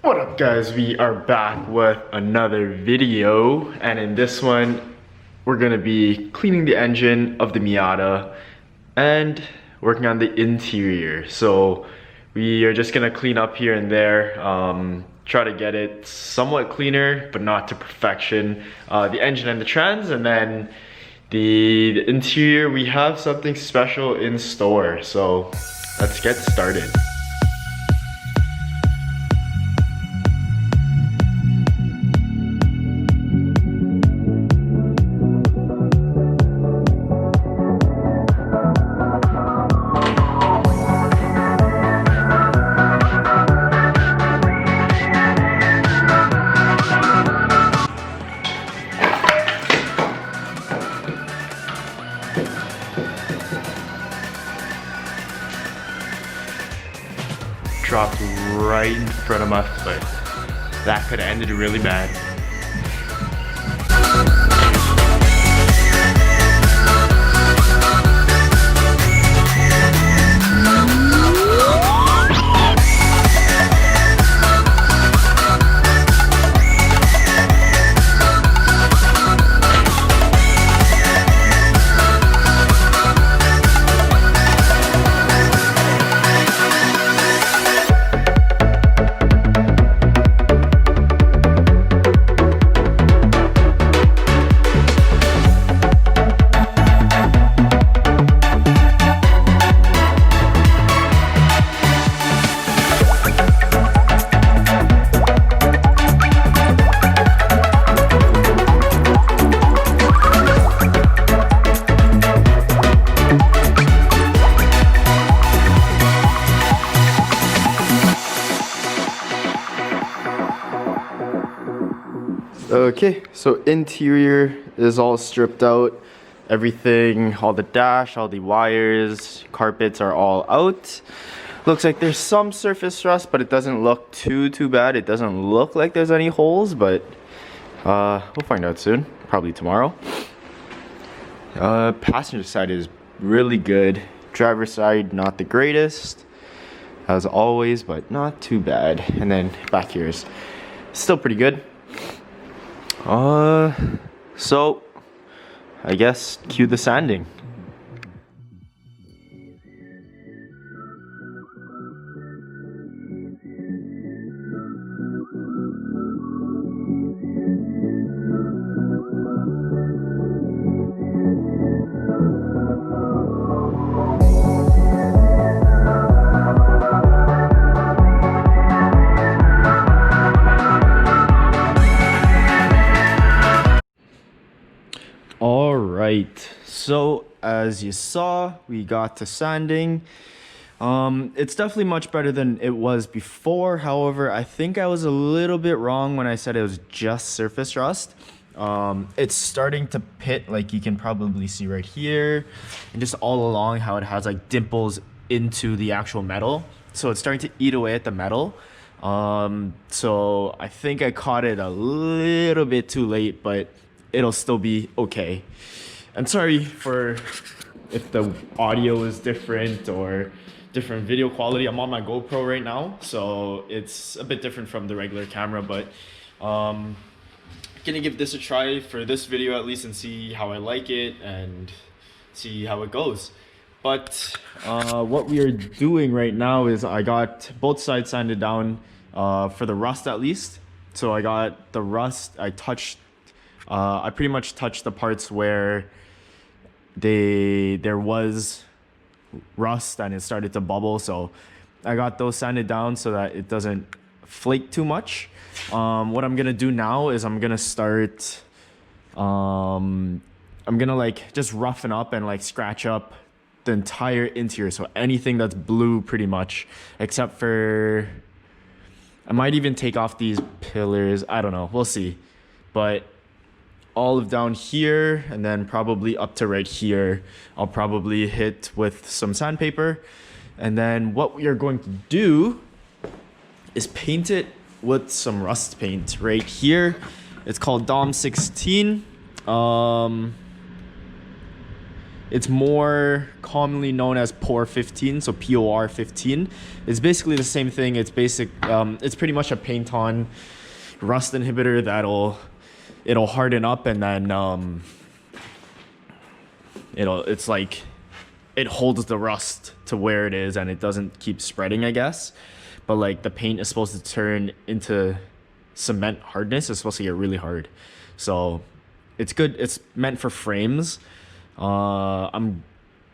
What up guys, we are back with another video, and in this one we're gonna be cleaning the engine of the Miata and working on the interior. So we are just gonna clean up here and there, try to get it somewhat cleaner but not to perfection, the engine and the trans, and then the interior. We have something special in store, so let's get started. Dropped right in front of my foot. That could have ended really bad. Okay, so interior is all stripped out. Everything, all the dash, all the wires, carpets are all out. Looks like there's some surface rust, but it doesn't look too bad. It doesn't look like there's any holes, but we'll find out soon, probably tomorrow. Passenger side is really good. Driver side, not the greatest, as always, but not too bad. And then back here is still pretty good. So I guess cue the sanding. Alright, so as you saw, we got to sanding. It's definitely much better than it was before. However, I think I was a little bit wrong when I said it was just surface rust. It's starting to pit, like you can probably see right here, and just all along how it has like dimples into the actual metal. So it's starting to eat away at the metal. So I think I caught it a little bit too late, but it'll still be okay. I'm sorry for if the audio is different or different video quality. I'm on my GoPro right now, so it's a bit different from the regular camera, but gonna give this a try for this video at least and see how I like it and see how it goes. But what we are doing right now is I got both sides sanded down for the rust at least. So I got the rust, I pretty much touched the parts where there was rust and it started to bubble, so I got those sanded down so that it doesn't flake too much. What I'm gonna do now is I'm gonna start I'm gonna like just roughen up and like scratch up the entire interior, so anything that's blue pretty much, except for I might even take off these pillars, I don't know, we'll see. But all of down here and then probably up to right here, I'll probably hit with some sandpaper. And then what we are going to do is paint it with some rust paint right here. It's called Dom 16. It's more commonly known as POR 15, so POR 15. It's basically the same thing. It's it's pretty much a paint-on rust inhibitor it'll harden up, and then it's like it holds the rust to where it is and it doesn't keep spreading, I guess. But like the paint is supposed to turn into cement hardness. It's supposed to get really hard. So it's good. It's meant for frames. I'm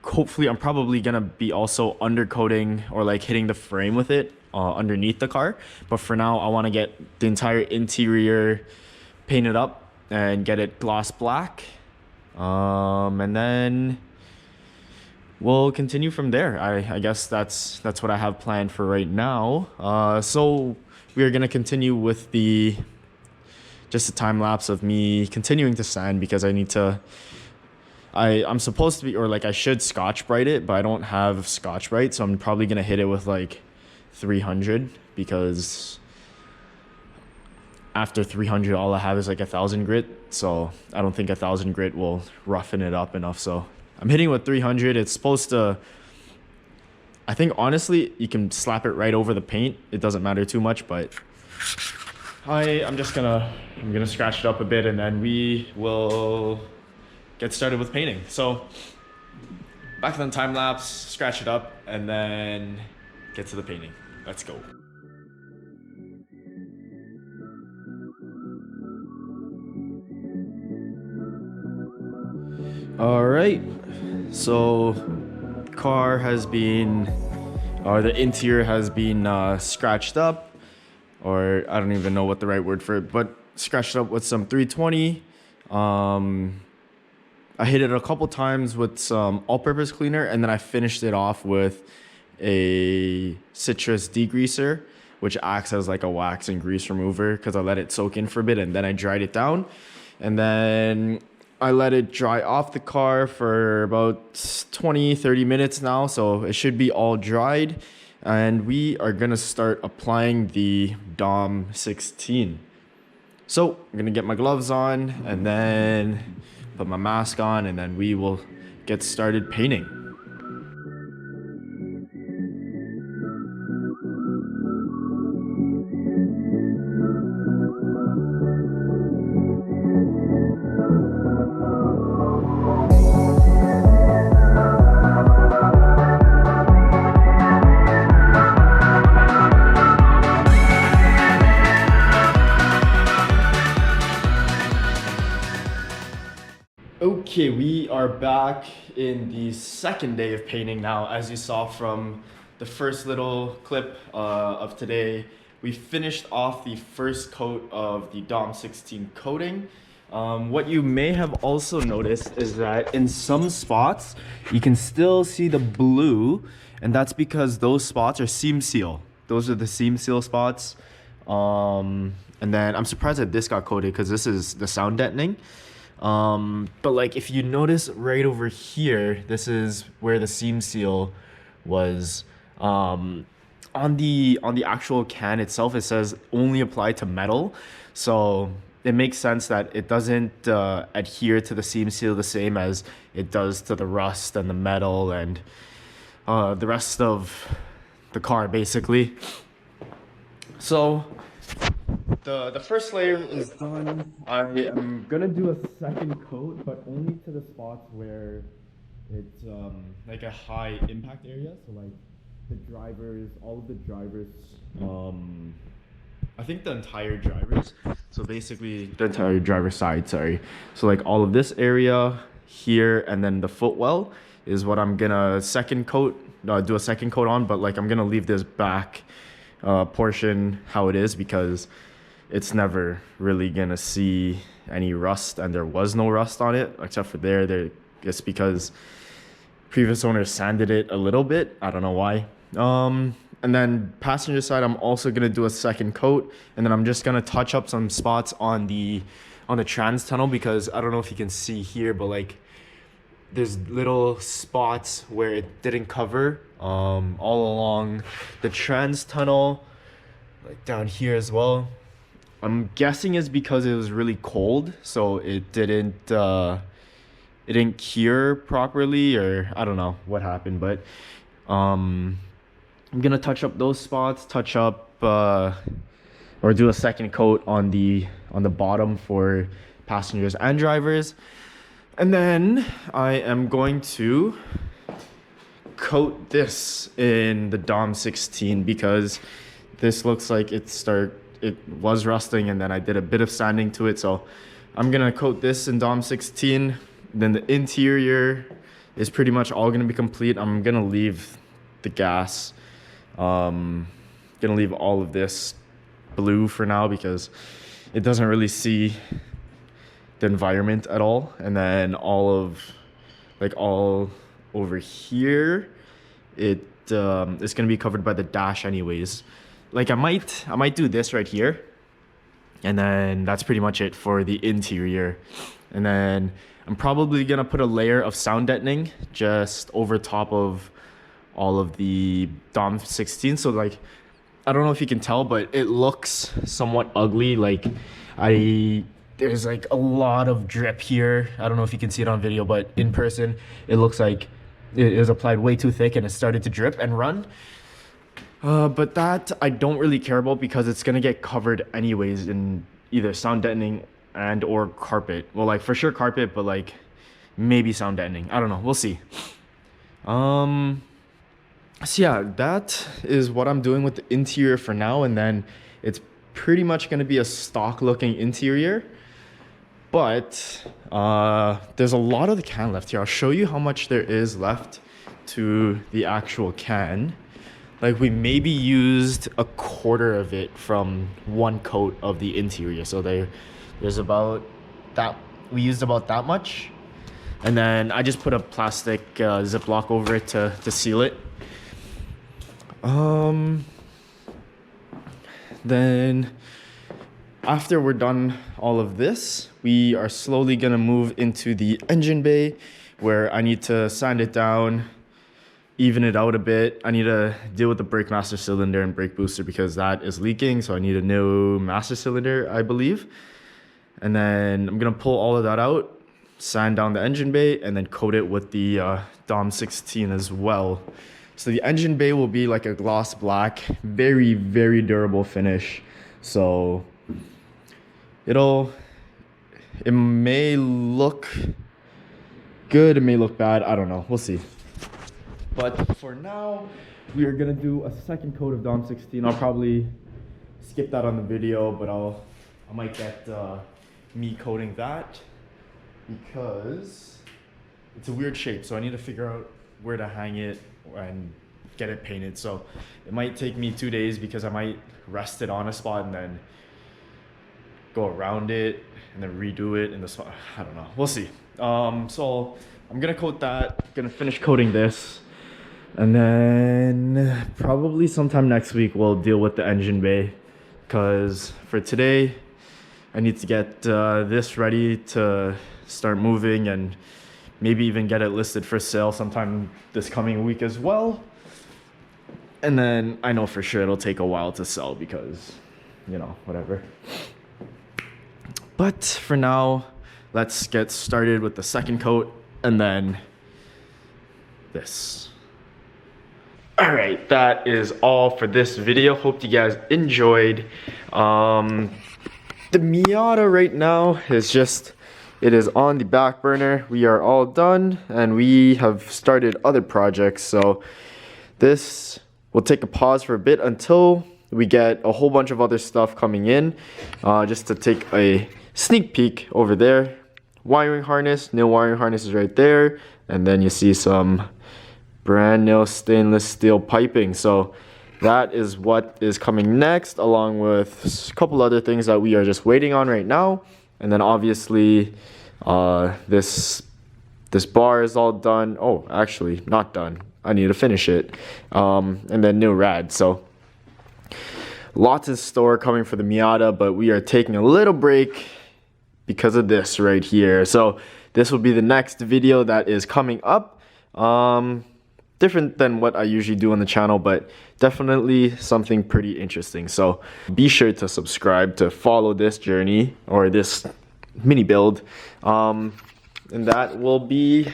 probably gonna be also undercoating or like hitting the frame with it underneath the car. But for now, I want to get the entire interior painted up and get it gloss black. And then we'll continue from there. I guess that's what I have planned for right now. So we are gonna continue with just a time lapse of me continuing to sand, because I'm supposed to be, or like I should Scotch Brite it, but I don't have Scotch Brite, so I'm probably gonna hit it with like 300, because after 300 all I have is like 1,000 grit, so I don't think 1,000 grit will roughen it up enough. So I'm hitting with 300. It's supposed to, I think honestly you can slap it right over the paint, it doesn't matter too much, but I'm gonna scratch it up a bit and then we will get started with painting. So back to the time lapse, scratch it up, and then get to the painting. Let's go. All right, so the interior has been scratched up, or I don't even know what the right word for it, but scratched up with some 320. I hit it a couple times with some all-purpose cleaner, and then I finished it off with a citrus degreaser, which acts as like a wax and grease remover, because I let it soak in for a bit and then I dried it down. And then I let it dry off the car for about 20-30 minutes now, so it should be all dried. And we are gonna start applying the Dom 16. So I'm gonna get my gloves on and then put my mask on, and then we will get started painting. Okay, we are back in the second day of painting now. As you saw from the first little clip of today, we finished off the first coat of the Dom 16 coating. What you may have also noticed is that in some spots, you can still see the blue, and that's because those spots are seam seal. Those are the seam seal spots. And then I'm surprised that this got coated, because this is the sound deadening. But like if you notice right over here, this is where the seam seal was. On the actual can itself, it says only apply to metal, so it makes sense that it doesn't adhere to the seam seal the same as it does to the rust and the metal and the rest of the car basically. So the first layer is done. I am gonna do a second coat, but only to the spots where it's like a high impact area. So like the drivers, all of the drivers, I think the entire drivers. So basically the entire driver side, sorry. So like all of this area here, and then the footwell is what I'm gonna do a second coat on, but like I'm gonna leave this back portion how it is, because it's never really gonna see any rust, and there was no rust on it except for there. It's because previous owners sanded it a little bit. I don't know why. And then passenger side, I'm also gonna do a second coat, and then I'm just gonna touch up some spots on the trans tunnel, because I don't know if you can see here, but like there's little spots where it didn't cover all along the trans tunnel, like down here as well. I'm guessing it's because it was really cold, so it didn't it didn't cure properly, or I don't know what happened, but I'm gonna touch up those spots, touch up or do a second coat on the bottom for passengers and drivers. And then I am going to coat this in the Dom 16 because this looks like it was rusting, and then I did a bit of sanding to it. So I'm gonna coat this in Dom 16. Then the interior is pretty much all gonna be complete. I'm gonna leave the gas. Gonna leave all of this blue for now because it doesn't really see the environment at all. And then all over here, it's gonna be covered by the dash anyways. Like I might do this right here, and then that's pretty much it for the interior. And then I'm probably gonna put a layer of sound deadening just over top of all of the Dom 16. So like, I don't know if you can tell, but it looks somewhat ugly. Like there's like a lot of drip here. I don't know if you can see it on video, but in person, it looks like it is applied way too thick and it started to drip and run. But that I don't really care about because it's gonna get covered anyways in either sound deadening and or carpet. Well, like for sure carpet, but like maybe sound deadening. I don't know. We'll see. So yeah, that is what I'm doing with the interior for now, and then it's pretty much gonna be a stock looking interior. But there's a lot of the can left here. I'll show you how much there is left to the actual can. Like we maybe used a quarter of it from one coat of the interior. So there's about that, we used about that much. And then I just put a plastic Ziploc over it to seal it. Then after we're done all of this, we are slowly gonna move into the engine bay where I need to sand it down, even it out a bit. I need to deal with the brake master cylinder and brake booster because that is leaking. So I need a new master cylinder, I believe. And then I'm gonna pull all of that out, sand down the engine bay, and then coat it with the Dom 16 as well. So the engine bay will be like a gloss black, very, very durable finish. So it may look good, it may look bad, I don't know, we'll see. But for now, we are gonna do a second coat of Dom 16. I'll probably skip that on the video, but I might get me coating that because it's a weird shape. So I need to figure out where to hang it and get it painted. So it might take me 2 days because I might rest it on a spot and then go around it and then redo it in the spot. I don't know, we'll see. So I'm gonna coat that, gonna finish coating this, and then probably sometime next week we'll deal with the engine bay, because for today I need to get this ready to start moving and maybe even get it listed for sale sometime this coming week as well. And then I know for sure it'll take a while to sell because, you know, whatever. But for now, let's get started with the second coat and then this. All right, that is all for this video. Hope you guys enjoyed. The Miata right now is just, it is on the back burner. We are all done and we have started other projects. So this will take a pause for a bit until we get a whole bunch of other stuff coming in. Just to take a sneak peek over there. Wiring harness, new wiring harness is right there. And then you see some brand new stainless steel piping. So that is what is coming next, along with a couple other things that we are just waiting on right now. And then obviously this bar is all done. Oh, actually not done. I need to finish it. And then new rad. So lots in store coming for the Miata, but we are taking a little break because of this right here. So this will be the next video that is coming up. Different than what I usually do on the channel, but definitely something pretty interesting. So be sure to subscribe to follow this journey or this mini build. And that will be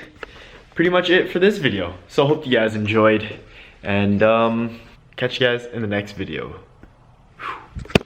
pretty much it for this video. So hope you guys enjoyed, and catch you guys in the next video. Whew.